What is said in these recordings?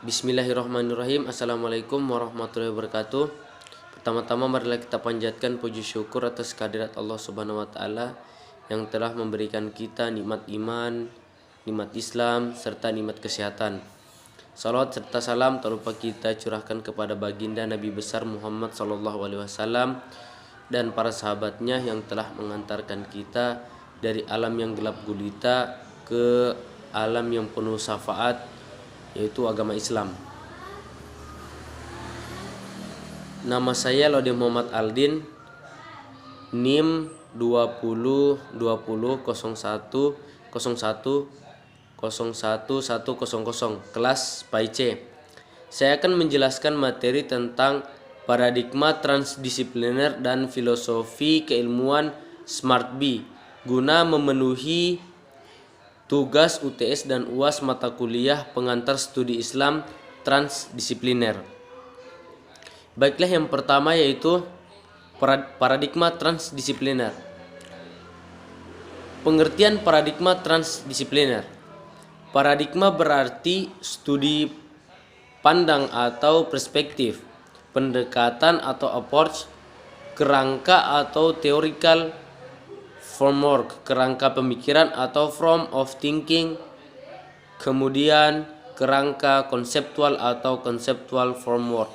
Bismillahirrahmanirrahim. Assalamualaikum warahmatullahi wabarakatuh. Pertama-tama marilah kita panjatkan puji syukur atas kehadirat Allah Subhanahu wa taala yang telah memberikan kita nikmat iman, nikmat Islam serta nikmat kesehatan. Salawat serta salam tak lupa kita curahkan kepada baginda Nabi besar Muhammad sallallahu alaihi wasallam dan para sahabatnya yang telah mengantarkan kita dari alam yang gelap gulita ke alam yang penuh syafaat, yaitu agama Islam. Nama saya Laude Muhammad Aldin, NIM 20 20 01 01 01100, kelas PAI C. Saya akan menjelaskan materi tentang paradigma transdisipliner dan filosofi keilmuan Smart B guna memenuhi tugas UTS dan UAS mata kuliah pengantar studi Islam transdisipliner. Baiklah, yang pertama yaitu paradigma transdisipliner. Pengertian paradigma transdisipliner. Paradigma berarti studi pandang atau perspektif, pendekatan atau approach, kerangka atau theoretical framework, kerangka pemikiran atau form of thinking, kemudian kerangka konseptual atau conceptual framework.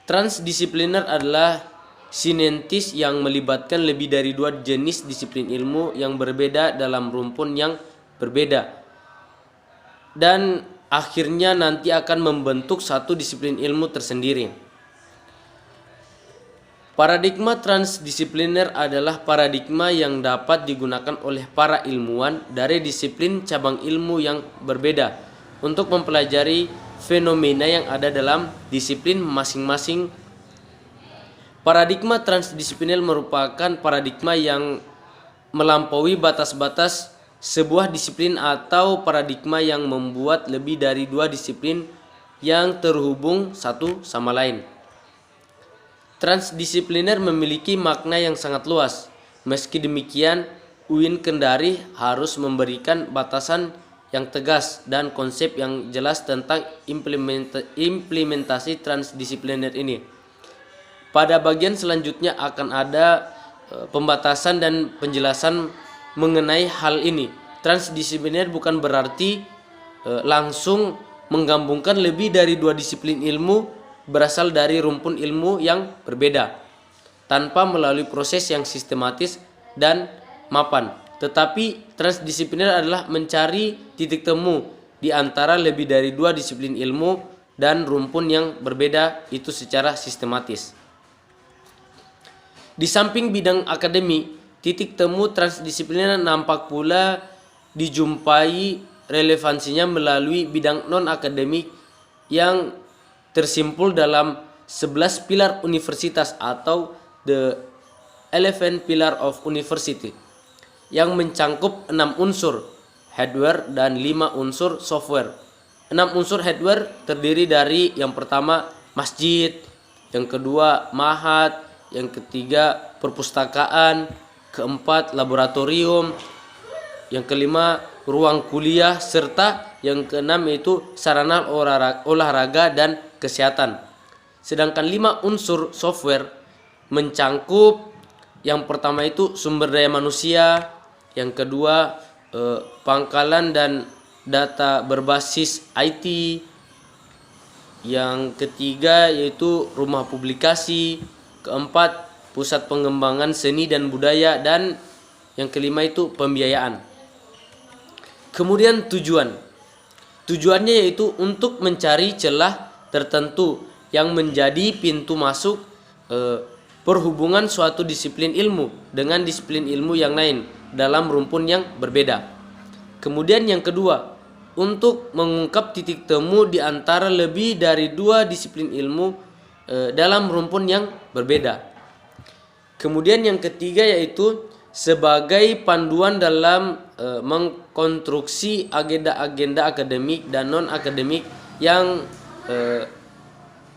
Transdisipliner adalah sinentis yang melibatkan lebih dari dua jenis disiplin ilmu yang berbeda dalam rumpun yang berbeda, dan akhirnya nanti akan membentuk satu disiplin ilmu tersendiri. Paradigma transdisipliner adalah paradigma yang dapat digunakan oleh para ilmuwan dari disiplin cabang ilmu yang berbeda untuk mempelajari fenomena yang ada dalam disiplin masing-masing. Paradigma transdisipliner merupakan paradigma yang melampaui batas-batas sebuah disiplin atau paradigma yang membuat lebih dari dua disiplin yang terhubung satu sama lain. Transdisipliner memiliki makna yang sangat luas. Meski demikian, UIN Kendari harus memberikan batasan yang tegas dan konsep yang jelas tentang implementasi transdisipliner ini. Pada bagian selanjutnya akan ada pembatasan dan penjelasan mengenai hal ini. Transdisipliner bukan berarti langsung menggabungkan lebih dari dua disiplin ilmu berasal dari rumpun ilmu yang berbeda tanpa melalui proses yang sistematis dan mapan. Tetapi transdisipliner adalah mencari titik temu di antara lebih dari dua disiplin ilmu dan rumpun yang berbeda itu secara sistematis. Di samping bidang akademi, titik temu transdisipliner nampak pula dijumpai relevansinya melalui bidang non-akademik yang tersimpul dalam 11 pilar universitas atau the 11 pillar of university yang mencangkup 6 unsur hardware dan 5 unsur software. 6 unsur hardware terdiri dari yang pertama masjid, yang kedua mahat, yang ketiga perpustakaan, keempat laboratorium, yang kelima ruang kuliah, serta yang keenam yaitu sarana olahraga dan kesehatan. Sedangkan 5 unsur software mencangkup yang pertama itu sumber daya manusia, yang kedua pangkalan dan data berbasis IT, yang ketiga yaitu rumah publikasi, keempat pusat pengembangan seni dan budaya, dan yang kelima itu pembiayaan. Kemudian tujuannya yaitu untuk mencari celah tertentu yang menjadi pintu masuk perhubungan suatu disiplin ilmu dengan disiplin ilmu yang lain dalam rumpun yang berbeda. Kemudian yang kedua, untuk mengungkap titik temu di antara lebih dari dua disiplin ilmu dalam rumpun yang berbeda. Kemudian yang ketiga yaitu sebagai panduan dalam mengkonstruksi agenda-agenda akademik dan non-akademik yang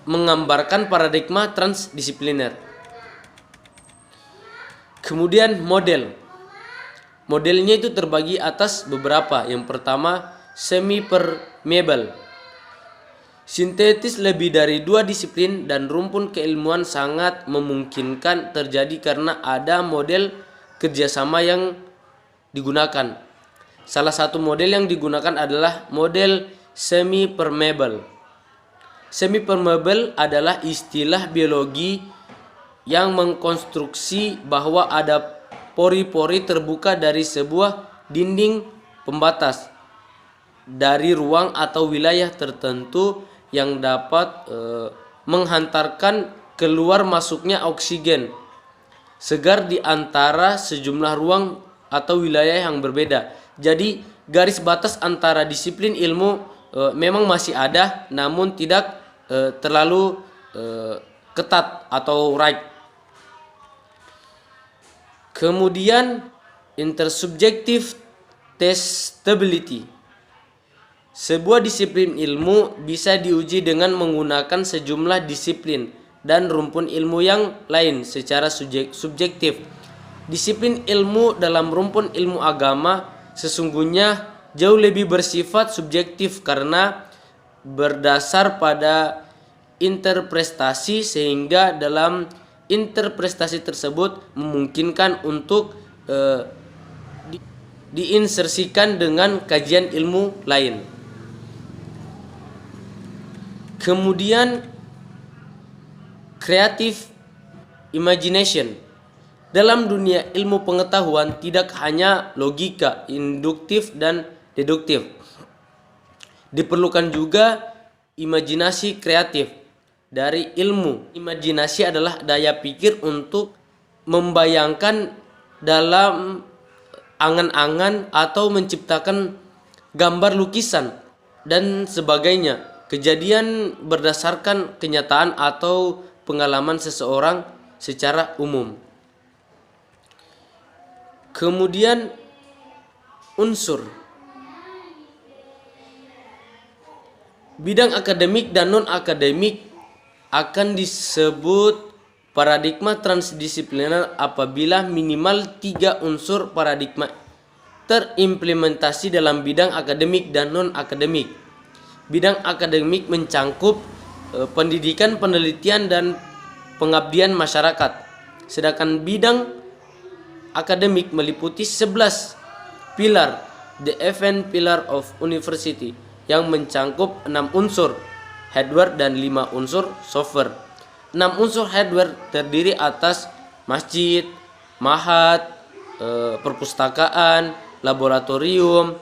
menggambarkan paradigma transdisipliner. Kemudian modelnya itu terbagi atas beberapa. Yang pertama semi permeable. Sintetis lebih dari 2 disiplin dan rumpun keilmuan sangat memungkinkan terjadi karena ada model kerjasama yang digunakan. Salah satu model yang digunakan adalah model semi-permeable. Semi-permeable adalah istilah biologi yang mengkonstruksi bahwa ada pori-pori terbuka dari sebuah dinding pembatas dari ruang atau wilayah tertentu yang dapat menghantarkan keluar masuknya oksigen segar di antara sejumlah ruang atau wilayah yang berbeda. Jadi garis batas antara disiplin ilmu memang masih ada, namun tidak terlalu ketat atau right. Kemudian intersubjective testability. Sebuah disiplin ilmu bisa diuji dengan menggunakan sejumlah disiplin dan rumpun ilmu yang lain secara subjektif. Disiplin ilmu dalam rumpun ilmu agama sesungguhnya jauh lebih bersifat subjektif karena berdasar pada interpretasi, sehingga dalam interpretasi tersebut memungkinkan untuk diinsersikan dengan kajian ilmu lain. Kemudian creative imagination. Dalam dunia ilmu pengetahuan tidak hanya logika, induktif dan deduktif. Diperlukan juga imajinasi kreatif dari ilmu. Imajinasi adalah daya pikir untuk membayangkan dalam angan-angan atau menciptakan gambar, lukisan dan sebagainya. Kejadian berdasarkan kenyataan atau pengalaman seseorang secara umum. Kemudian unsur. Bidang akademik dan non-akademik akan disebut paradigma transdisipliner apabila minimal 3 unsur paradigma terimplementasi dalam bidang akademik dan non-akademik. Bidang akademik mencangkup pendidikan, penelitian, dan pengabdian masyarakat. Sedangkan bidang akademik meliputi 11 pilar, the event pillar of university, yang mencangkup 6 unsur hardware dan 5 unsur software. 6 unsur hardware terdiri atas masjid, mahat, perpustakaan, laboratorium,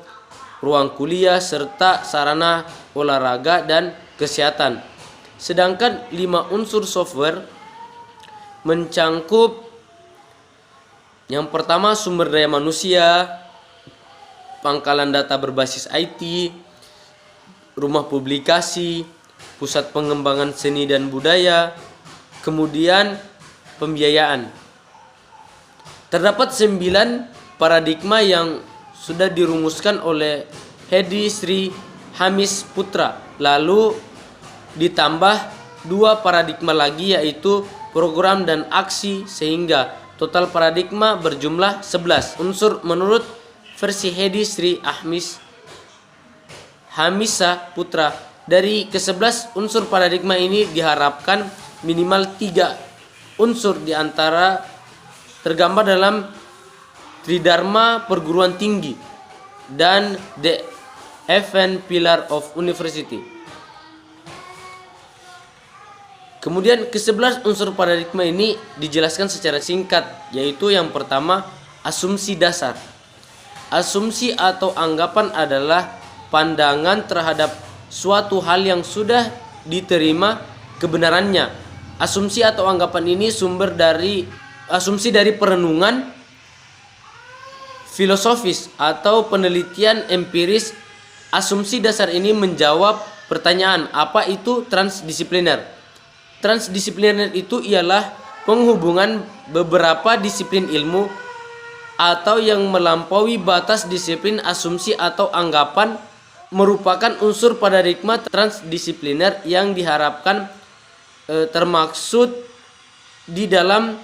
ruang kuliah, serta sarana olahraga dan kesehatan. Sedangkan 5 unsur software mencangkup yang pertama sumber daya manusia, pangkalan data berbasis IT, rumah publikasi, pusat pengembangan seni dan budaya, kemudian pembiayaan. Terdapat 9 paradigma yang sudah dirumuskan oleh Hedi Sri Hamis Putra, lalu ditambah 2 paradigma lagi yaitu program dan aksi, sehingga total paradigma berjumlah 11 unsur menurut versi Hedi Sri Hamisa Putra. Dari ke-11 unsur paradigma ini diharapkan minimal 3 unsur diantara tergambar dalam Tridharma perguruan tinggi dan the event pillar of university. Kemudian ke-11 unsur paradigma ini dijelaskan secara singkat, yaitu yang pertama asumsi dasar. Asumsi atau anggapan adalah pandangan terhadap suatu hal yang sudah diterima kebenarannya. Asumsi atau anggapan ini sumber dari asumsi dari perenungan filosofis atau penelitian empiris. Asumsi dasar ini menjawab pertanyaan, apa itu transdisipliner? Transdisipliner itu ialah penghubungan beberapa disiplin ilmu atau yang melampaui batas disiplin. Asumsi atau anggapan merupakan unsur paradigma transdisipliner yang diharapkan termaksud di dalam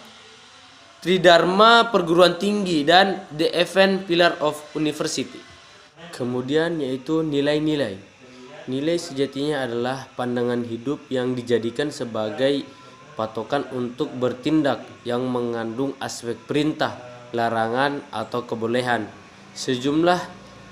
Tridharma perguruan tinggi dan the event pillar of university. Kemudian yaitu nilai-nilai. Nilai sejatinya adalah pandangan hidup yang dijadikan sebagai patokan untuk bertindak yang mengandung aspek perintah, larangan, atau kebolehan. Sejumlah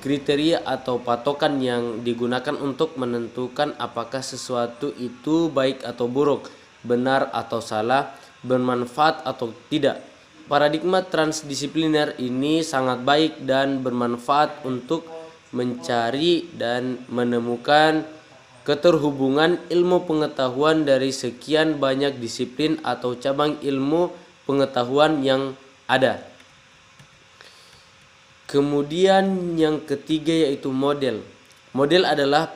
kriteria atau patokan yang digunakan untuk menentukan apakah sesuatu itu baik atau buruk, benar atau salah, bermanfaat atau tidak. Paradigma transdisipliner ini sangat baik dan bermanfaat untuk mencari dan menemukan keterhubungan ilmu pengetahuan dari sekian banyak disiplin atau cabang ilmu pengetahuan yang ada. Kemudian yang ketiga yaitu model. Model adalah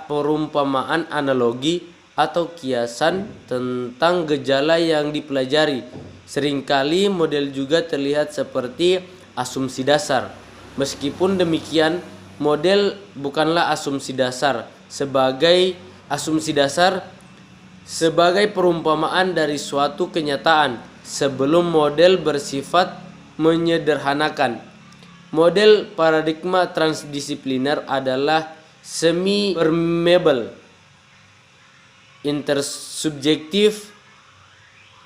perumpamaan analogi atau kiasan tentang gejala yang dipelajari. Seringkali model juga terlihat seperti asumsi dasar. Meskipun demikian, model bukanlah asumsi dasar. Sebagai perumpamaan dari suatu kenyataan sebelum model bersifat menyederhanakan. Model paradigma transdisipliner adalah semi-permeable, intersubjective,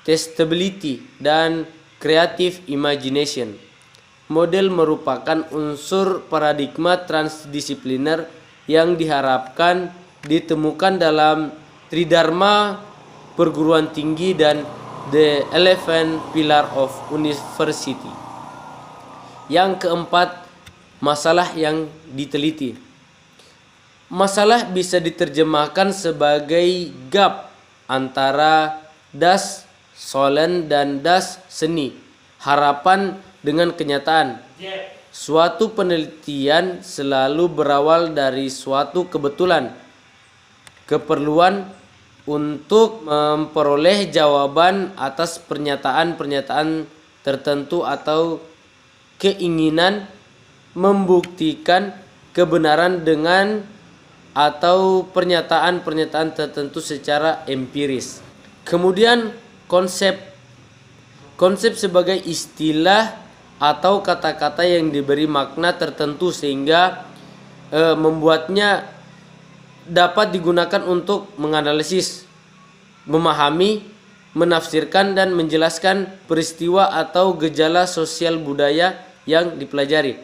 testability, dan creative imagination. Model merupakan unsur paradigma transdisipliner yang diharapkan ditemukan dalam Tridharma perguruan tinggi dan The 11 Pillar of University. Yang keempat, masalah yang diteliti. Masalah bisa diterjemahkan sebagai gap antara das Sollen dan das seni, harapan dengan kenyataan. Suatu penelitian selalu berawal dari suatu keperluan untuk memperoleh jawaban atas pernyataan-pernyataan tertentu atau keinginan membuktikan kebenaran dengan atau pernyataan-pernyataan tertentu secara empiris. Kemudian konsep sebagai istilah atau kata-kata yang diberi makna tertentu sehingga membuatnya dapat digunakan untuk menganalisis, memahami, menafsirkan, dan menjelaskan peristiwa atau gejala sosial budaya yang dipelajari.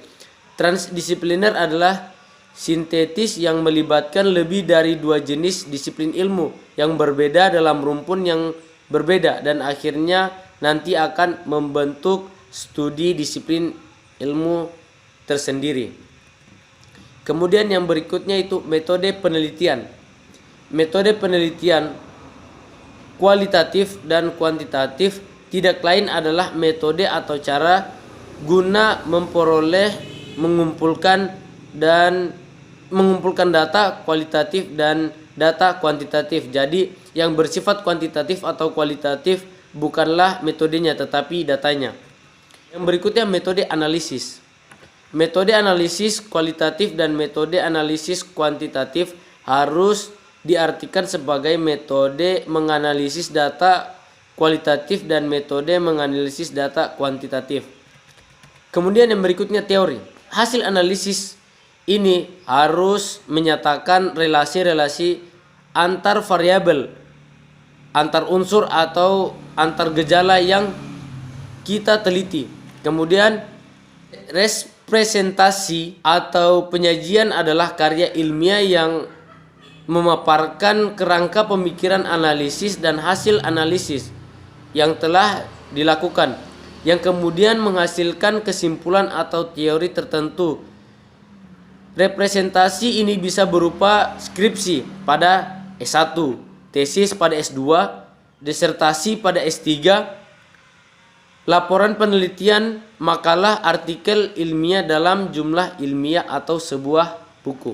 Transdisipliner adalah sintetis yang melibatkan lebih dari dua jenis disiplin ilmu yang berbeda dalam rumpun yang berbeda dan akhirnya nanti akan membentuk studi disiplin ilmu tersendiri. Kemudian yang berikutnya itu metode penelitian. Metode penelitian kualitatif dan kuantitatif tidak lain adalah metode atau cara guna memperoleh, mengumpulkan data kualitatif dan data kuantitatif. Jadi yang bersifat kuantitatif atau kualitatif bukanlah metodenya tetapi datanya. Yang berikutnya metode analisis. Metode analisis kualitatif dan metode analisis kuantitatif harus diartikan sebagai metode menganalisis data kualitatif dan metode menganalisis data kuantitatif. Kemudian yang berikutnya teori. Hasil analisis ini harus menyatakan relasi-relasi antar variabel, antar unsur atau antar gejala yang kita teliti. Kemudian representasi atau penyajian adalah karya ilmiah yang memaparkan kerangka pemikiran analisis dan hasil analisis yang telah dilakukan, yang kemudian menghasilkan kesimpulan atau teori tertentu. Representasi ini bisa berupa skripsi pada S1, tesis pada S2, disertasi pada S3, laporan penelitian, makalah, artikel ilmiah dalam jumlah ilmiah atau sebuah buku.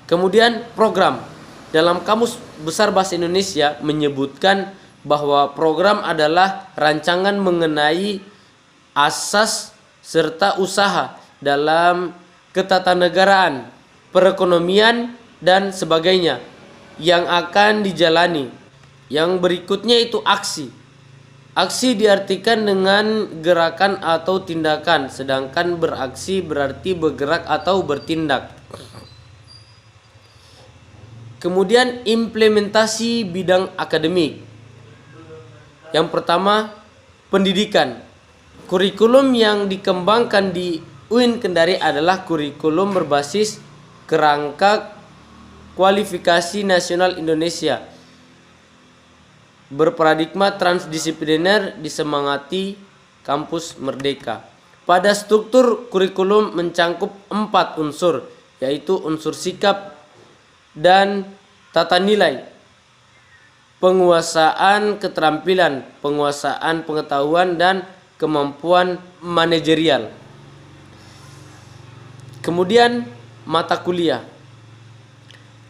Kemudian program. Dalam Kamus Besar Bahasa Indonesia menyebutkan bahwa program adalah rancangan mengenai asas serta usaha dalam ketatanegaraan, perekonomian, dan sebagainya yang akan dijalani. Yang berikutnya itu aksi. Aksi diartikan dengan gerakan atau tindakan, sedangkan beraksi berarti bergerak atau bertindak. Kemudian implementasi bidang akademik. Yang pertama, pendidikan. Kurikulum yang dikembangkan di UIN Kendari adalah kurikulum berbasis kerangka kualifikasi nasional Indonesia, berparadigma transdisipliner, disemangati kampus merdeka. Pada struktur kurikulum mencangkup 4 unsur, yaitu unsur sikap dan tata nilai, penguasaan keterampilan, penguasaan pengetahuan, dan kemampuan manajerial. Kemudian mata kuliah.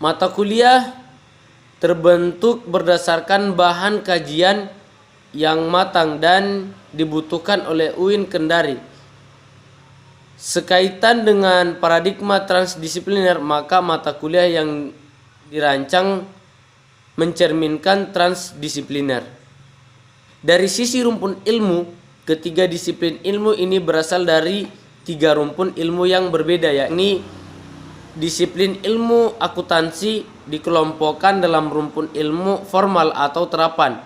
Mata kuliah terbentuk berdasarkan bahan kajian yang matang dan dibutuhkan oleh UIN Kendari. Sekaitan dengan paradigma transdisipliner, maka mata kuliah yang dirancang mencerminkan transdisipliner. Dari sisi rumpun ilmu, ketiga disiplin ilmu ini berasal dari 3 rumpun ilmu yang berbeda, yakni disiplin ilmu akuntansi dikelompokkan dalam rumpun ilmu formal atau terapan.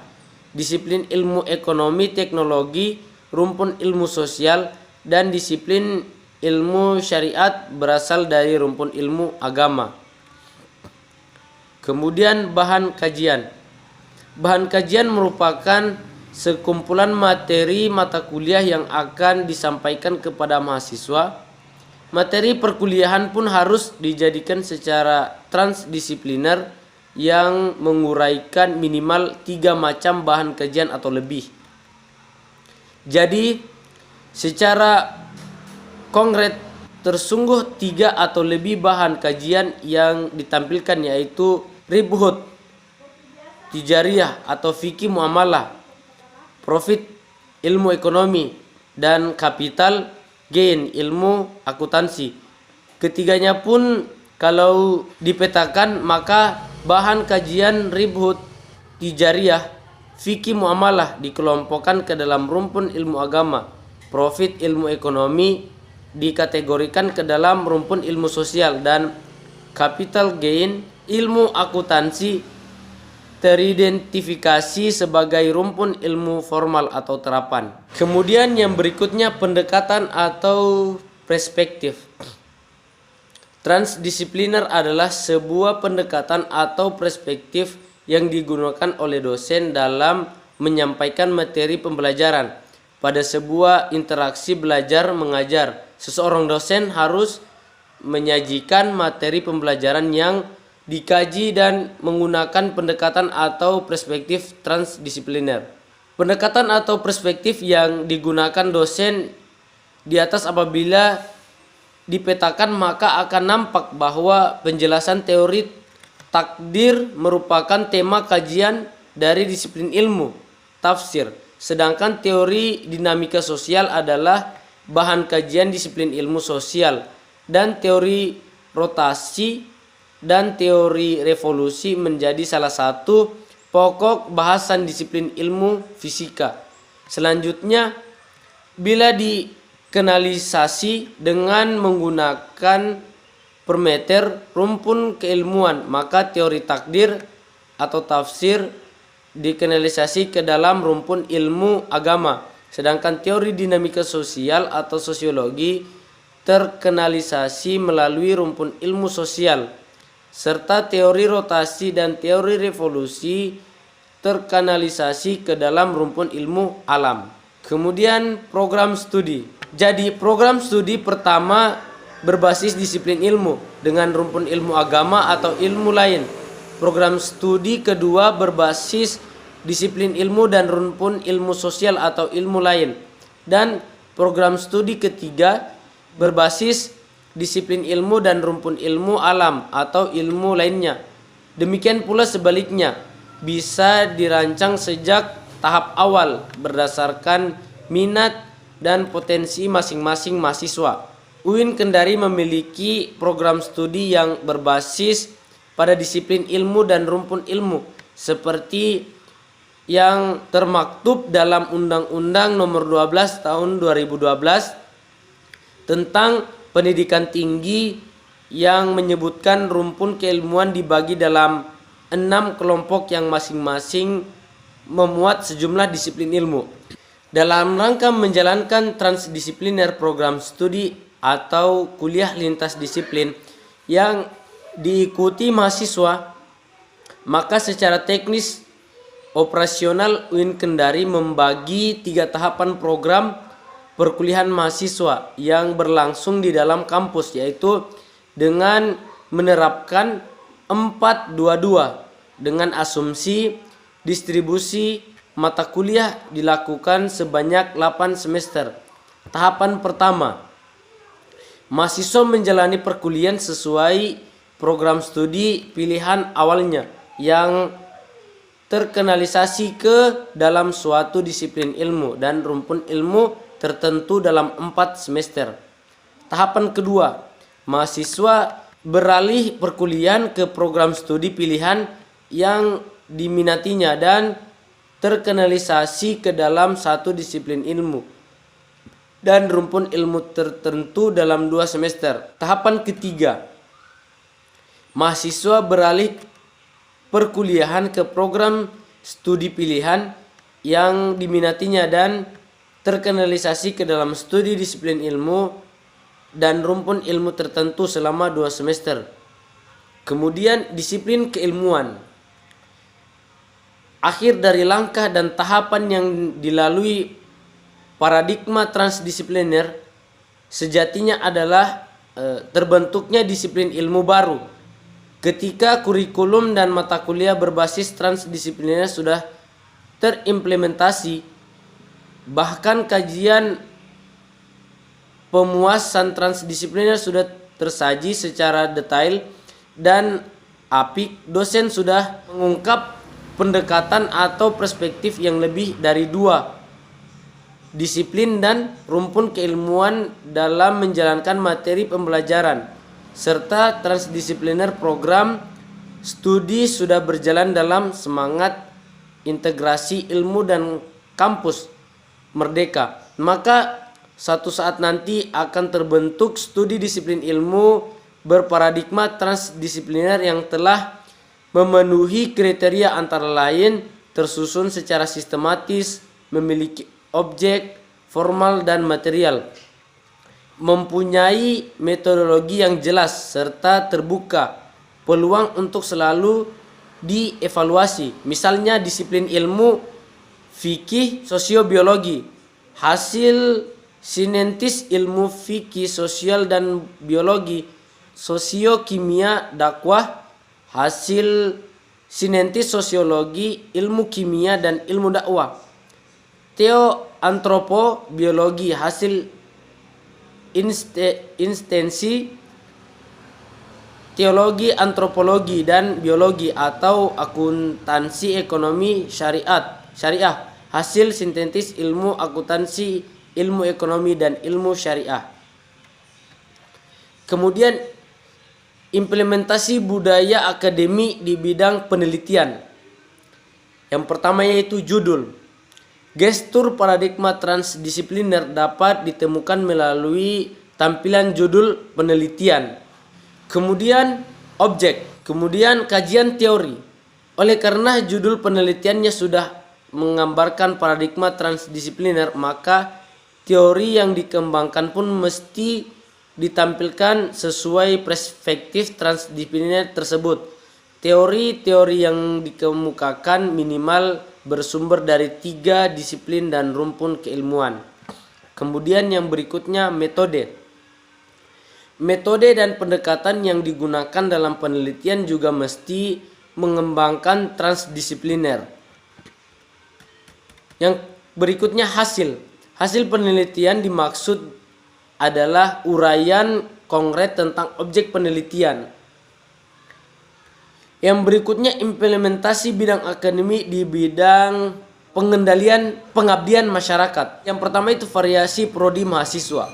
Disiplin ilmu ekonomi teknologi, rumpun ilmu sosial, dan disiplin ilmu syariat berasal dari rumpun ilmu agama. Kemudian bahan kajian. Bahan kajian merupakan sekumpulan materi mata kuliah yang akan disampaikan kepada mahasiswa. Materi perkuliahan pun harus dijadikan secara transdisipliner yang menguraikan minimal 3 macam bahan kajian atau lebih. Jadi secara konkret tersungguh 3 atau lebih bahan kajian yang ditampilkan, yaitu ribhut, tijariyah atau fikih muamalah, profit ilmu ekonomi, dan capital gain ilmu akuntansi. Ketiganya pun kalau dipetakan, maka bahan kajian ribhut, tijariyah, fikih muamalah dikelompokkan ke dalam rumpun ilmu agama, profit ilmu ekonomi dikategorikan ke dalam rumpun ilmu sosial, dan capital gain ilmu akuntansi teridentifikasi sebagai rumpun ilmu formal atau terapan. Kemudian yang berikutnya pendekatan atau perspektif. Transdisipliner adalah sebuah pendekatan atau perspektif yang digunakan oleh dosen dalam menyampaikan materi pembelajaran. Pada sebuah interaksi belajar mengajar, seseorang dosen harus menyajikan materi pembelajaran yang dikaji dan menggunakan pendekatan atau perspektif transdisipliner. Pendekatan atau perspektif yang digunakan dosen di atas apabila dipetakan, maka akan nampak bahwa penjelasan teori takdir merupakan tema kajian dari disiplin ilmu tafsir, sedangkan teori dinamika sosial adalah bahan kajian disiplin ilmu sosial, dan teori rotasi dan teori revolusi menjadi salah satu pokok bahasan disiplin ilmu fisika. Selanjutnya, bila dikenalisasi dengan menggunakan parameter rumpun keilmuan, maka teori takdir atau tafsir dikenalisasi ke dalam rumpun ilmu agama, sedangkan teori dinamika sosial atau sosiologi terkenalisasi melalui rumpun ilmu sosial, serta teori rotasi dan teori revolusi terkanalisasi ke dalam rumpun ilmu alam. Kemudian program studi. Jadi program studi pertama berbasis disiplin ilmu dengan rumpun ilmu agama atau ilmu lain. Program studi kedua berbasis disiplin ilmu dan rumpun ilmu sosial atau ilmu lain. Dan program studi ketiga berbasis disiplin ilmu dan rumpun ilmu alam atau ilmu lainnya. Demikian pula sebaliknya, bisa dirancang sejak tahap awal berdasarkan minat dan potensi masing-masing mahasiswa. UIN Kendari memiliki program studi yang berbasis pada disiplin ilmu dan rumpun ilmu seperti yang termaktub dalam Undang-Undang Nomor 12 Tahun 2012 tentang pendidikan tinggi yang menyebutkan rumpun keilmuan dibagi dalam 6 kelompok yang masing-masing memuat sejumlah disiplin ilmu. Dalam rangka menjalankan transdisipliner program studi atau kuliah lintas disiplin yang diikuti mahasiswa, maka secara teknis operasional UIN Kendari membagi 3 tahapan program perkuliahan mahasiswa yang berlangsung di dalam kampus, yaitu dengan menerapkan 4-2-2 dengan asumsi distribusi mata kuliah dilakukan sebanyak 8 semester. Tahapan pertama, mahasiswa menjalani perkuliahan sesuai program studi pilihan awalnya yang terkanalisasi ke dalam suatu disiplin ilmu dan rumpun ilmu tertentu dalam 4 semester. Tahapan kedua, mahasiswa beralih perkuliahan ke program studi pilihan yang diminatinya dan terkanalisasi ke dalam satu disiplin ilmu dan rumpun ilmu tertentu dalam 2 semester. Tahapan ketiga, mahasiswa beralih perkuliahan ke program studi pilihan yang diminatinya dan terkanalisasi ke dalam studi disiplin ilmu dan rumpun ilmu tertentu selama 2 semester. Kemudian disiplin keilmuan. Akhir dari langkah dan tahapan yang dilalui paradigma transdisipliner sejatinya adalah terbentuknya disiplin ilmu baru ketika kurikulum dan mata kuliah berbasis transdisipliner sudah terimplementasi, bahkan kajian pemuasan transdisipliner sudah tersaji secara detail dan apik. Dosen sudah mengungkap pendekatan atau perspektif yang lebih dari 2 disiplin dan rumpun keilmuan dalam menjalankan materi pembelajaran, serta transdisipliner program studi sudah berjalan dalam semangat integrasi ilmu dan kampus merdeka. Maka satu saat nanti akan terbentuk studi disiplin ilmu berparadigma transdisipliner yang telah memenuhi kriteria antara lain tersusun secara sistematis, memiliki objek, formal dan material, mempunyai metodologi yang jelas serta terbuka peluang untuk selalu dievaluasi. Misalnya disiplin ilmu fikih sosiobiologi, hasil sinentis ilmu fikih sosial dan biologi, sosiokimia dakwah, hasil sinentis sosiologi, ilmu kimia dan ilmu dakwah, teoantropobiologi, hasil instansi teologi, antropologi dan biologi atau akuntansi ekonomi syariah, hasil sintetis ilmu akuntansi, ilmu ekonomi dan ilmu syariah. Kemudian implementasi budaya akademi di bidang penelitian. Yang pertama yaitu judul. Gestur paradigma transdisipliner dapat ditemukan melalui tampilan judul penelitian. Kemudian objek, kemudian kajian teori. Oleh karena judul penelitiannya sudah menggambarkan paradigma transdisipliner, maka teori yang dikembangkan pun mesti ditampilkan sesuai perspektif transdisipliner tersebut. Teori-teori yang dikemukakan minimal bersumber dari 3 disiplin dan rumpun keilmuan. Kemudian yang berikutnya metode. Metode dan pendekatan yang digunakan dalam penelitian juga mesti mengembangkan transdisipliner. Yang berikutnya hasil. Hasil penelitian dimaksud adalah uraian konkret tentang objek penelitian. Yang berikutnya implementasi bidang akademik di bidang pengabdian masyarakat. Yang pertama itu variasi prodi mahasiswa.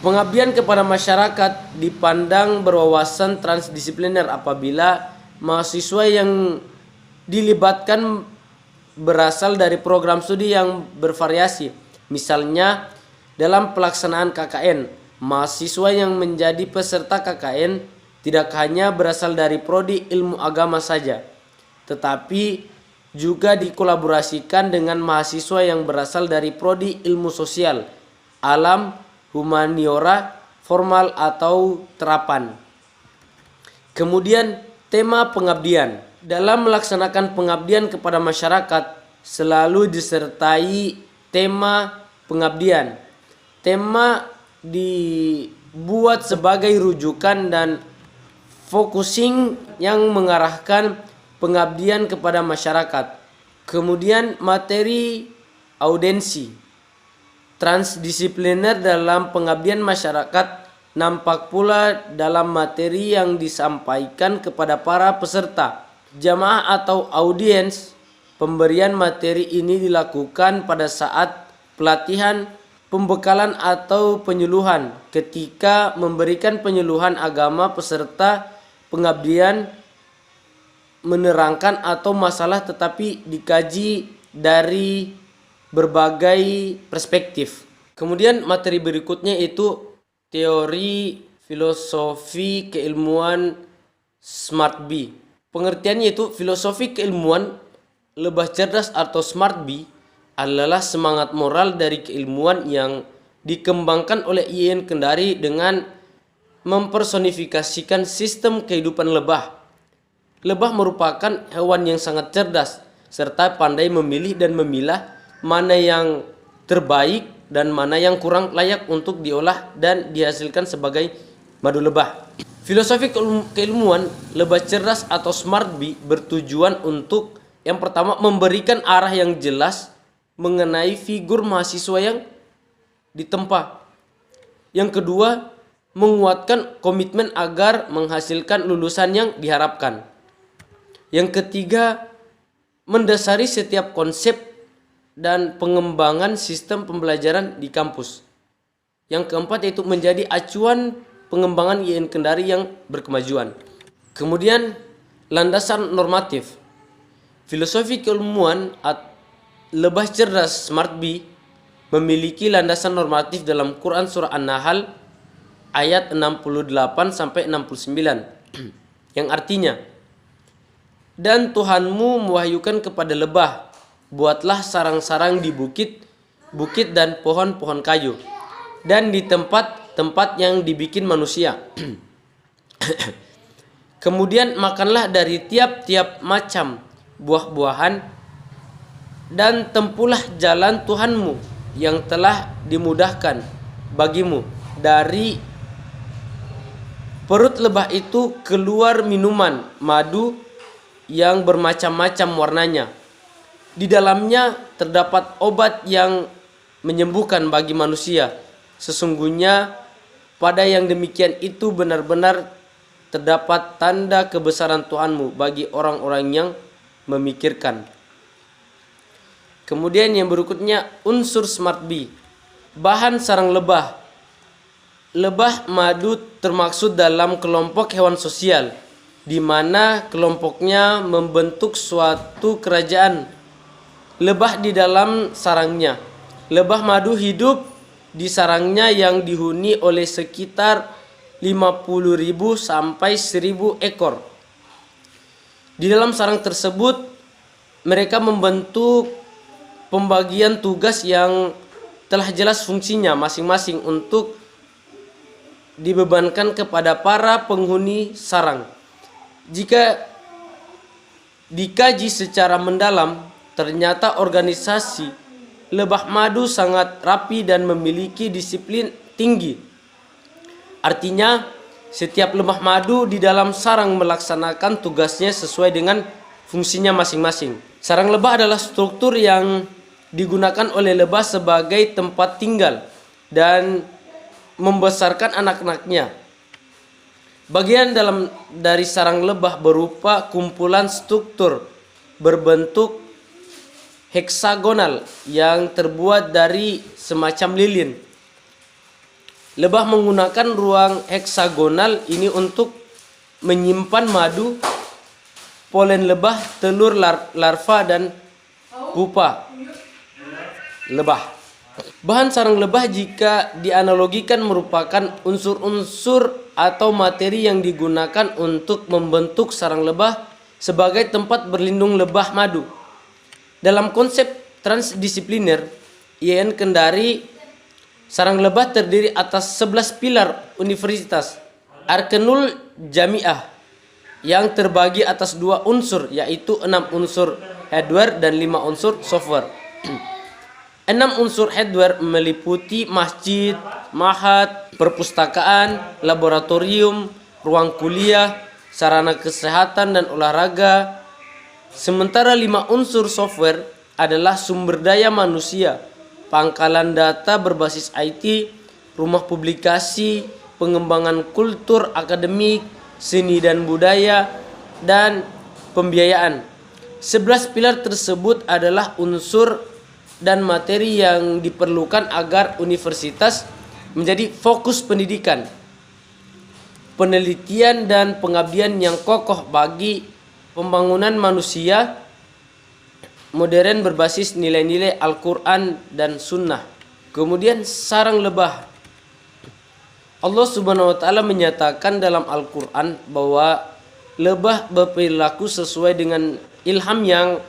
Pengabdian kepada masyarakat dipandang berwawasan transdisipliner apabila mahasiswa yang dilibatkan berasal dari program studi yang bervariasi. Misalnya dalam pelaksanaan KKN, mahasiswa yang menjadi peserta KKN tidak hanya berasal dari prodi ilmu agama saja, tetapi juga dikolaborasikan dengan mahasiswa yang berasal dari prodi ilmu sosial, alam, humaniora, formal atau terapan. Kemudian tema pengabdian. Dalam melaksanakan pengabdian kepada masyarakat selalu disertai tema pengabdian. Tema dibuat sebagai rujukan dan focusing yang mengarahkan pengabdian kepada masyarakat. Kemudian materi audensi. Transdisipliner dalam pengabdian masyarakat nampak pula dalam materi yang disampaikan kepada para peserta. Jamaah atau audiens, pemberian materi ini dilakukan pada saat pelatihan, pembekalan atau penyuluhan. Ketika memberikan penyuluhan agama, peserta pengabdian menerangkan atau masalah tetapi dikaji dari berbagai perspektif. Kemudian materi berikutnya itu teori filosofi keilmuan Smart B. Pengertiannya itu filosofi keilmuan lebah cerdas atau Smart B adalah semangat moral dari keilmuan yang dikembangkan oleh IAIN Kendari dengan mempersonifikasikan sistem kehidupan lebah. Lebah merupakan hewan yang sangat cerdas serta pandai memilih dan memilah mana yang terbaik dan mana yang kurang layak untuk diolah dan dihasilkan sebagai madu lebah. Filosofi keilmuan lebah cerdas atau Smart B bertujuan untuk yang pertama memberikan arah yang jelas mengenai figur mahasiswa yang ditempa. Yang kedua, menguatkan komitmen agar menghasilkan lulusan yang diharapkan. Yang ketiga, mendasari setiap konsep dan pengembangan sistem pembelajaran di kampus. Yang keempat yaitu menjadi acuan pengembangan IAIN Kendari yang berkemajuan. Kemudian landasan normatif. Filosofi keilmuan lebah cerdas Smart B memiliki landasan normatif dalam Quran surah An-Nahl ayat 68 sampai 69 yang artinya, dan Tuhanmu mewahyukan kepada lebah, buatlah sarang-sarang di bukit dan pohon-pohon kayu dan di tempat yang dibikin manusia. Kemudian makanlah dari tiap-tiap macam buah-buahan dan tempuhlah jalan Tuhanmu yang telah dimudahkan bagimu. Dari perut lebah itu keluar minuman madu yang bermacam-macam warnanya. Di dalamnya terdapat obat yang menyembuhkan bagi manusia. Sesungguhnya pada yang demikian itu benar-benar terdapat tanda kebesaran Tuhanmu bagi orang-orang yang memikirkan. Kemudian yang berikutnya unsur Smart B. Bahan sarang lebah. Lebah madu termaksud dalam kelompok hewan sosial, di mana kelompoknya membentuk suatu kerajaan. Lebah di dalam sarangnya. Lebah madu hidup di sarangnya yang dihuni oleh sekitar 50.000 sampai 1.000 ekor. Di dalam sarang tersebut mereka membentuk pembagian tugas yang telah jelas fungsinya masing-masing untuk dibebankan kepada para penghuni sarang. Jika dikaji secara mendalam, ternyata organisasi lebah madu sangat rapi dan memiliki disiplin tinggi. Artinya, setiap lebah madu di dalam sarang melaksanakan tugasnya sesuai dengan fungsinya masing-masing. Sarang lebah adalah struktur yang digunakan oleh lebah sebagai tempat tinggal dan membesarkan anak-anaknya. Bagian dari sarang lebah berupa kumpulan struktur berbentuk heksagonal yang terbuat dari semacam lilin. Lebah menggunakan ruang heksagonal ini untuk menyimpan madu, polen lebah, telur larva dan pupa lebah. Bahan sarang lebah jika dianalogikan merupakan unsur-unsur atau materi yang digunakan untuk membentuk sarang lebah sebagai tempat berlindung lebah madu. Dalam konsep transdisipliner, IAIN Kendari, sarang lebah terdiri atas 11 pilar universitas, Arkanul Jamiah, yang terbagi atas 2 unsur, yaitu 6 unsur hardware dan 5 unsur software. 6 unsur hardware meliputi masjid, mahat, perpustakaan, laboratorium, ruang kuliah, sarana kesehatan dan olahraga. Sementara 5 unsur software adalah sumber daya manusia, pangkalan data berbasis IT, rumah publikasi, pengembangan kultur akademik, seni dan budaya, dan pembiayaan. 11 pilar tersebut adalah unsur dan materi yang diperlukan agar universitas menjadi fokus pendidikan, penelitian dan pengabdian yang kokoh bagi pembangunan manusia modern berbasis nilai-nilai Al-Quran dan Sunnah. Kemudian sarang lebah. Allah Subhanahu wa Ta'ala menyatakan dalam Al-Quran bahwa lebah berperilaku sesuai dengan ilham yang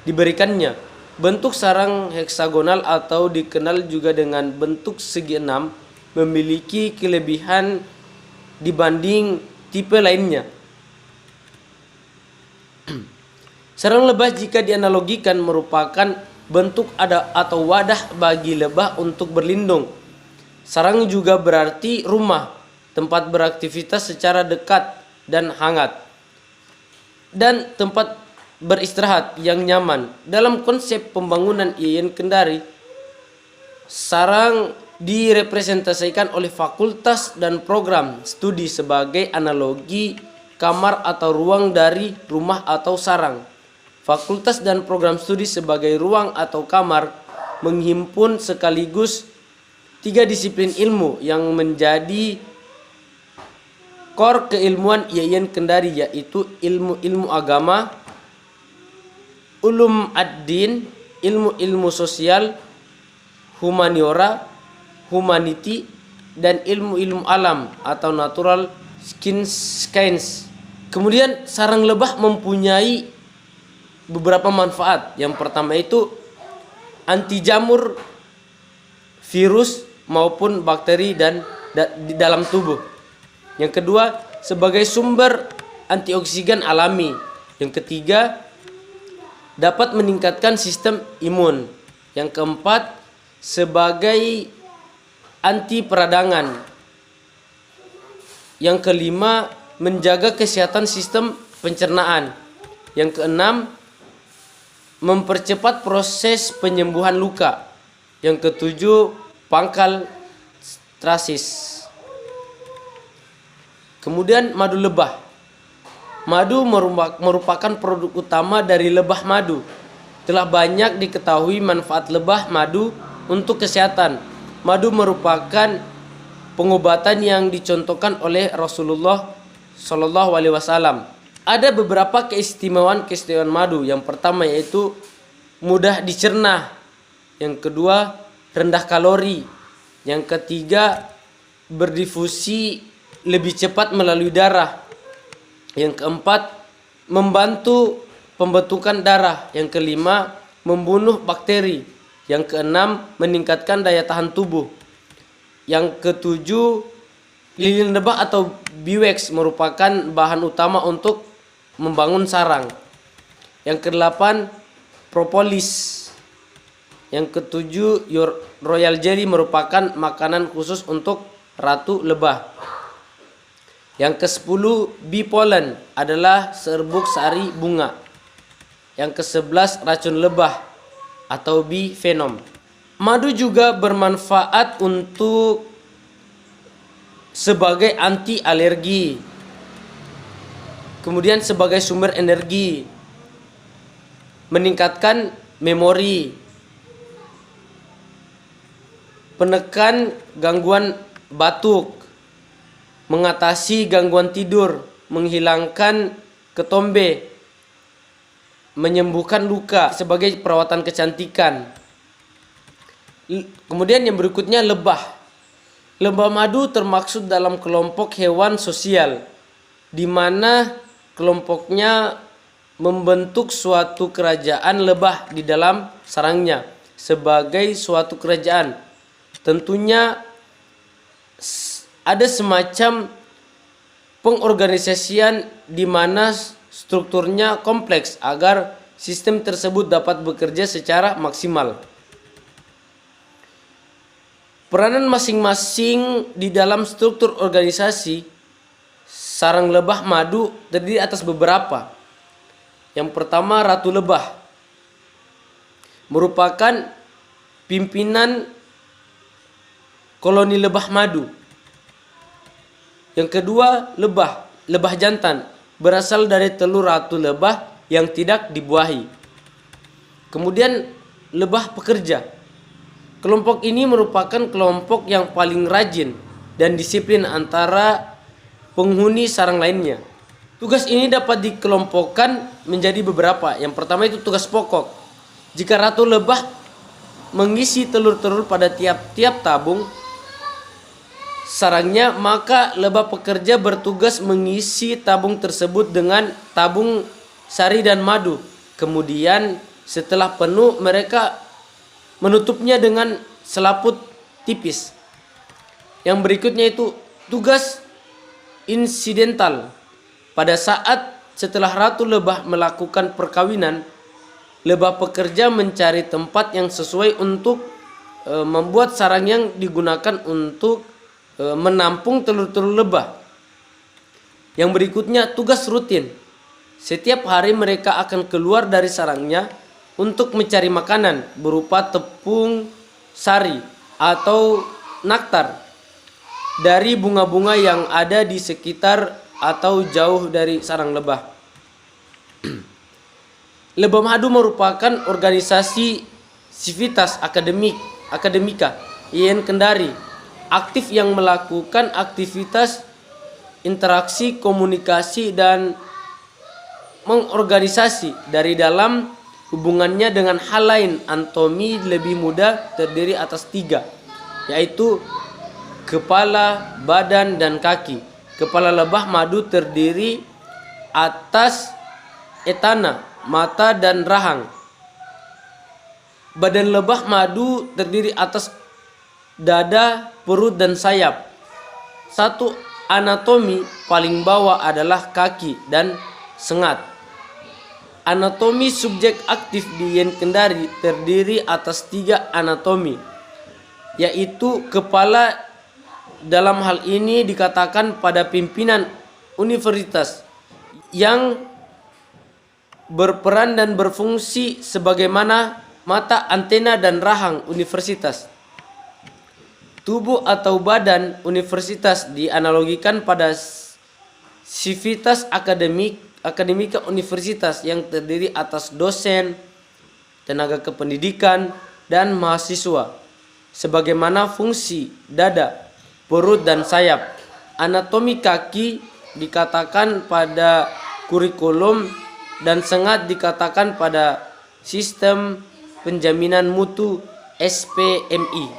diberikannya. Bentuk sarang heksagonal atau dikenal juga dengan bentuk segi enam memiliki kelebihan dibanding tipe lainnya. Sarang lebah jika dianalogikan merupakan bentuk atau wadah bagi lebah untuk berlindung. Sarang juga berarti rumah, tempat beraktivitas secara dekat dan hangat, dan tempat beristirahat yang nyaman. Dalam konsep pembangunan IAIN Kendari, sarang direpresentasikan oleh fakultas dan program studi sebagai analogi kamar atau ruang dari rumah atau sarang. Fakultas dan program studi sebagai ruang atau kamar menghimpun sekaligus 3 disiplin ilmu yang menjadi core keilmuan IAIN Kendari, yaitu ilmu agama, ulum ad-din, ilmu sosial, humaniora, humanity, dan ilmu alam atau natural science. Kemudian sarang lebah mempunyai beberapa manfaat. Yang pertama itu anti jamur virus maupun bakteri dan di dalam tubuh. Yang kedua, sebagai sumber antioksidan alami. Yang ketiga, dapat meningkatkan sistem imun. Yang keempat, sebagai anti peradangan. Yang kelima, menjaga kesehatan sistem pencernaan. Yang keenam, mempercepat proses penyembuhan luka. Yang ketujuh, pangkal strasis. Kemudian madu lebah. Madu merupakan produk utama dari lebah madu. Telah banyak diketahui manfaat lebah madu untuk kesehatan. Madu merupakan pengobatan yang dicontohkan oleh Rasulullah Shallallahu Alaihi Wasallam. Ada beberapa keistimewaan madu. Yang pertama yaitu mudah dicerna. Yang kedua, rendah kalori. Yang ketiga, berdifusi lebih cepat melalui darah. Yang keempat, membantu pembentukan darah. Yang kelima, membunuh bakteri. Yang keenam, meningkatkan daya tahan tubuh. Yang ketujuh, lilin lebah atau biwax merupakan bahan utama untuk membangun sarang. Yang kedelapan, propolis. Yang ketujuh, royal jelly merupakan makanan khusus untuk ratu lebah. Yang ke-10, bee pollen adalah serbuk sari bunga. Yang ke-11, racun lebah atau bee venom. Madu juga bermanfaat untuk sebagai anti alergi. Kemudian sebagai sumber energi, meningkatkan memori, penekan gangguan batuk, mengatasi gangguan tidur, menghilangkan ketombe, menyembuhkan luka sebagai perawatan kecantikan. Kemudian yang berikutnya lebah. Lebah madu termaksud dalam kelompok hewan sosial, di mana kelompoknya membentuk suatu kerajaan lebah di dalam sarangnya sebagai suatu kerajaan. Tentunya ada semacam pengorganisasian di mana strukturnya kompleks agar sistem tersebut dapat bekerja secara maksimal. Peranan masing-masing di dalam struktur organisasi sarang lebah madu terdiri atas beberapa. Yang pertama, Ratu Lebah merupakan pimpinan koloni lebah madu. Yang kedua, lebah jantan berasal dari telur ratu lebah yang tidak dibuahi. Kemudian lebah pekerja. Kelompok ini merupakan kelompok yang paling rajin dan disiplin antara penghuni sarang lainnya. Tugas ini dapat dikelompokkan menjadi beberapa. Yang pertama itu tugas pokok. Jika ratu lebah mengisi telur-telur pada tiap-tiap tabung sarangnya, maka lebah pekerja bertugas mengisi tabung tersebut dengan tabung sari dan madu. Kemudian setelah penuh, mereka menutupnya dengan selaput tipis. Yang berikutnya itu tugas insidental. Pada saat setelah ratu lebah melakukan perkawinan, lebah pekerja mencari tempat yang sesuai untuk membuat sarang yang digunakan untuk menampung telur-telur lebah. Yang berikutnya tugas rutin. Setiap hari mereka akan keluar dari sarangnya untuk mencari makanan berupa tepung sari atau nektar dari bunga-bunga yang ada di sekitar atau jauh dari sarang lebah. Lebah madu merupakan organisasi sivitas akademika IAIN Kendari aktif yang melakukan aktivitas interaksi, komunikasi, dan mengorganisasi dari dalam hubungannya dengan hal lain. Anatomi lebih mudah terdiri atas 3, yaitu kepala, badan, dan kaki. Kepala lebah madu terdiri atas etana, mata, dan rahang. Badan lebah madu terdiri atas dada, perut, dan sayap. Satu anatomi paling bawah adalah kaki dan sengat. Anatomi subjek aktif di IAIN Kendari terdiri atas 3 anatomi, yaitu kepala. Dalam hal ini dikatakan pada pimpinan universitas yang berperan dan berfungsi sebagaimana mata, antena, dan rahang universitas. Tubuh atau badan universitas dianalogikan pada sivitas akademika universitas yang terdiri atas dosen, tenaga kependidikan, dan mahasiswa. Sebagaimana fungsi dada, perut, dan sayap. Anatomi kaki dikatakan pada kurikulum dan sengat dikatakan pada sistem penjaminan mutu SPMI.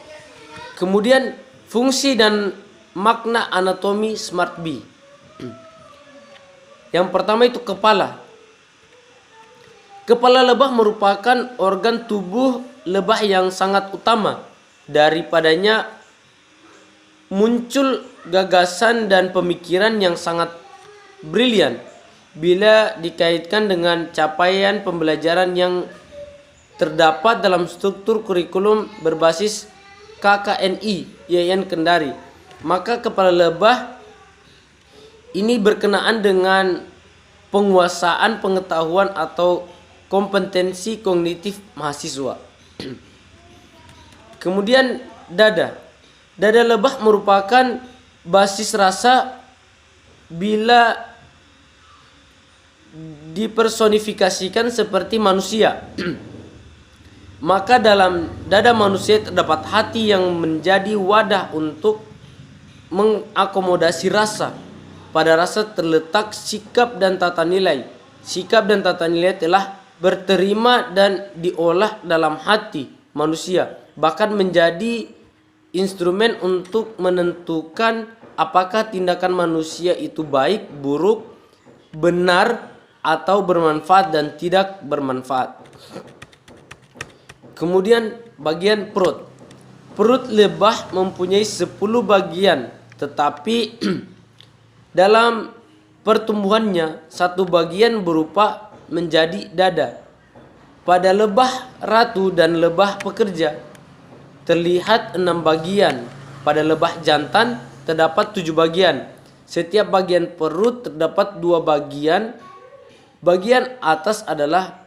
Kemudian fungsi dan makna anatomi Smart B. Yang pertama itu kepala. Kepala lebah merupakan organ tubuh lebah yang sangat utama. Daripadanya muncul gagasan dan pemikiran yang sangat brilian bila dikaitkan dengan capaian pembelajaran yang terdapat dalam struktur kurikulum berbasis KKNI IAIN Kendari. Maka kepala lebah ini berkenaan dengan penguasaan pengetahuan atau kompetensi kognitif mahasiswa. Kemudian dada. Dada lebah merupakan basis rasa bila dipersonifikasikan seperti manusia. Maka dalam dada manusia terdapat hati yang menjadi wadah untuk mengakomodasi rasa. Pada rasa terletak sikap dan tata nilai. Sikap dan tata nilai telah berterima dan diolah dalam hati manusia, bahkan menjadi instrumen untuk menentukan apakah tindakan manusia itu baik, buruk, benar, atau bermanfaat dan tidak bermanfaat. Kemudian bagian perut. Perut lebah mempunyai 10 bagian, tetapi dalam pertumbuhannya satu bagian berupa menjadi dada. Pada lebah ratu dan lebah pekerja terlihat 6 bagian. Pada lebah jantan terdapat 7 bagian. Setiap bagian perut terdapat 2 bagian. Bagian atas adalah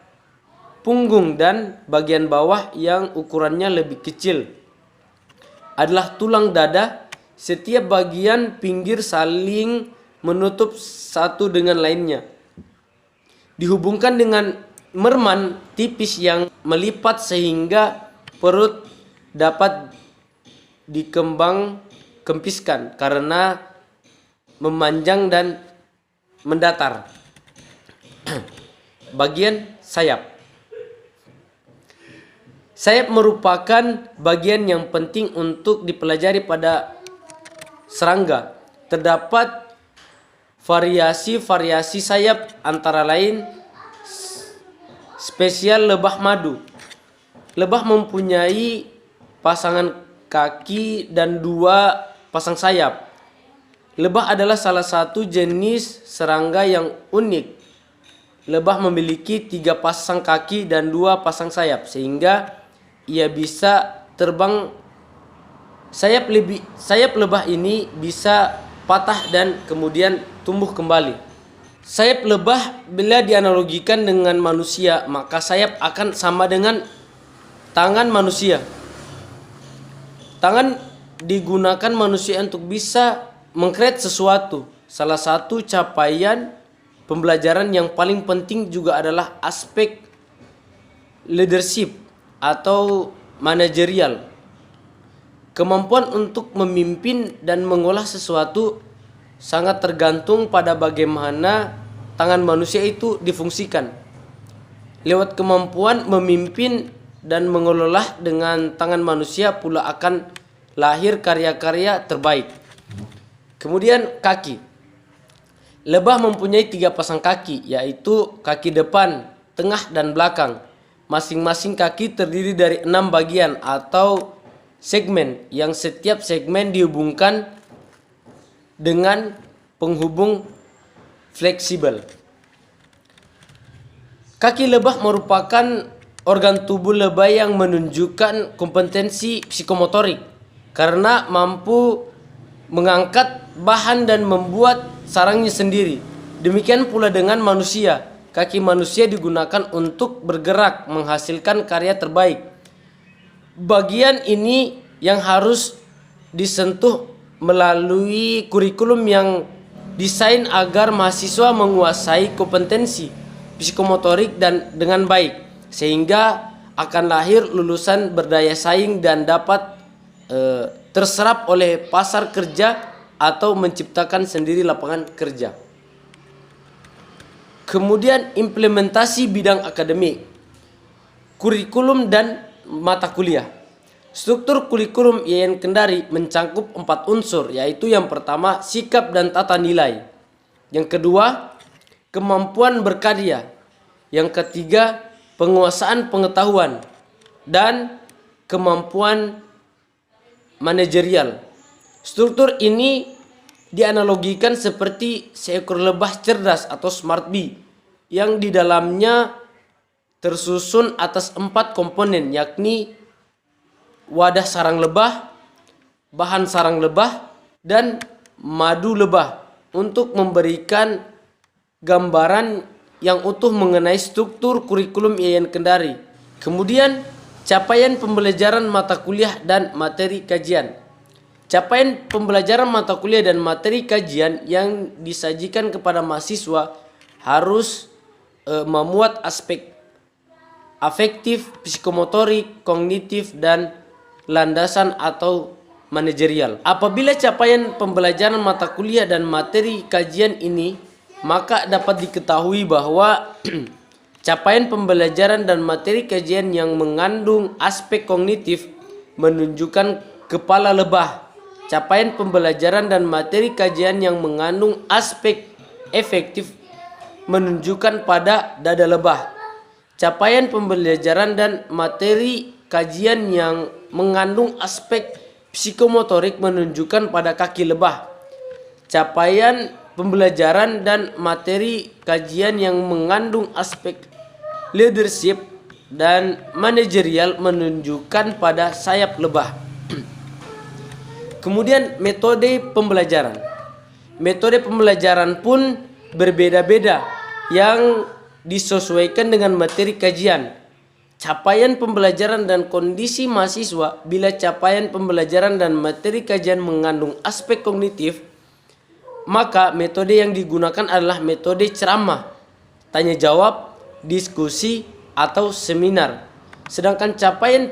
punggung dan bagian bawah yang ukurannya lebih kecil adalah tulang dada. Setiap bagian pinggir saling menutup satu dengan lainnya. Dihubungkan dengan merman tipis yang melipat sehingga perut dapat dikempiskan karena memanjang dan mendatar. Bagian sayap. Sayap merupakan bagian yang penting untuk dipelajari pada serangga. Terdapat variasi-variasi sayap, antara lain spesial lebah madu. Lebah mempunyai pasangan kaki dan 2 pasang sayap. Lebah adalah salah satu jenis serangga yang unik. Lebah memiliki 3 pasang kaki dan 2 pasang sayap, sehingga ia bisa terbang. Sayap lebah ini bisa patah dan kemudian tumbuh kembali. Sayap lebah bila dianalogikan dengan manusia, maka sayap akan sama dengan tangan manusia. Tangan digunakan manusia untuk bisa mengcreate sesuatu. Salah satu capaian pembelajaran yang paling penting juga adalah aspek leadership atau manajerial. Kemampuan untuk memimpin dan mengolah sesuatu sangat tergantung pada bagaimana tangan manusia itu difungsikan. Lewat kemampuan memimpin dan mengelola dengan tangan manusia pula akan lahir karya-karya terbaik. Kemudian kaki. Lebah mempunyai 3 pasang kaki, yaitu kaki depan, tengah, dan belakang. Masing-masing kaki terdiri dari 6 bagian atau segmen, yang setiap segmen dihubungkan dengan penghubung fleksibel. Kaki lebah merupakan organ tubuh lebah yang menunjukkan kompetensi psikomotorik karena mampu mengangkat bahan dan membuat sarangnya sendiri. Demikian pula dengan manusia. Kaki manusia digunakan untuk bergerak, menghasilkan karya terbaik. Bagian ini yang harus disentuh melalui kurikulum yang desain agar mahasiswa menguasai kompetensi psikomotorik dan dengan baik, sehingga akan lahir lulusan berdaya saing dan dapat terserap oleh pasar kerja atau menciptakan sendiri lapangan kerja. Kemudian implementasi bidang akademik, kurikulum dan mata kuliah. Struktur kurikulum IAIN Kendari mencangkup 4 unsur, yaitu yang pertama sikap dan tata nilai, yang kedua kemampuan berkarya, yang ketiga penguasaan pengetahuan, dan kemampuan manajerial. Struktur ini dianalogikan seperti seekor lebah cerdas atau smart bee yang di dalamnya tersusun atas 4 komponen, yakni wadah sarang lebah, bahan sarang lebah, dan madu lebah, untuk memberikan gambaran yang utuh mengenai struktur kurikulum IAIN Kendari. Kemudian capaian pembelajaran mata kuliah dan materi kajian. Capaian pembelajaran mata kuliah dan materi kajian yang disajikan kepada mahasiswa harus memuat aspek afektif, psikomotorik, kognitif, dan landasan atau manajerial. Apabila capaian pembelajaran mata kuliah dan materi kajian ini, maka dapat diketahui bahwa Capaian pembelajaran dan materi kajian yang mengandung aspek kognitif menunjukkan kepala lebah. Capaian pembelajaran dan materi kajian yang mengandung aspek efektif menunjukkan pada dada lebah. Capaian pembelajaran dan materi kajian yang mengandung aspek psikomotorik menunjukkan pada kaki lebah. Capaian pembelajaran dan materi kajian yang mengandung aspek leadership dan manajerial menunjukkan pada sayap lebah. Kemudian metode pembelajaran. Metode pembelajaran pun berbeda-beda yang disesuaikan dengan materi kajian. Capaian pembelajaran dan kondisi mahasiswa. Bila capaian pembelajaran dan materi kajian mengandung aspek kognitif, maka metode yang digunakan adalah metode ceramah, tanya jawab, diskusi, atau seminar. Sedangkan capaian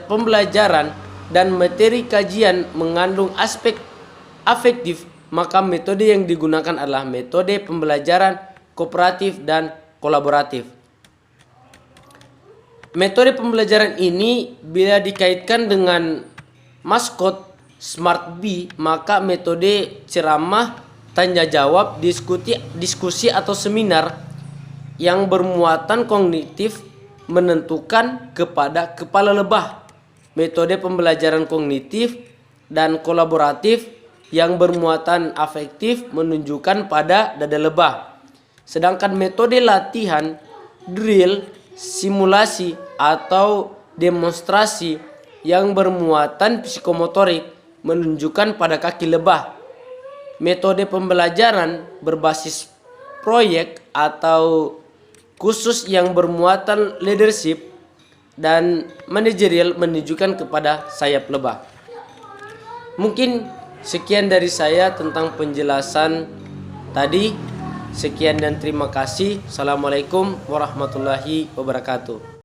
pembelajaran dan materi kajian mengandung aspek afektif, maka metode yang digunakan adalah metode pembelajaran kooperatif dan kolaboratif. Metode pembelajaran ini bila dikaitkan dengan maskot Smart B, maka metode ceramah, tanya jawab, diskusi atau seminar yang bermuatan kognitif menentukan kepada kepala lebah. Metode pembelajaran kognitif dan kolaboratif yang bermuatan afektif menunjukkan pada dada lebah. Sedangkan metode latihan, drill, simulasi atau demonstrasi yang bermuatan psikomotorik menunjukkan pada kaki lebah. Metode pembelajaran berbasis proyek atau khusus yang bermuatan leadership dan manajerial menunjukkan kepada sayap lebah. Mungkin sekian dari saya tentang penjelasan tadi. Sekian dan terima kasih. Assalamualaikum warahmatullahi wabarakatuh.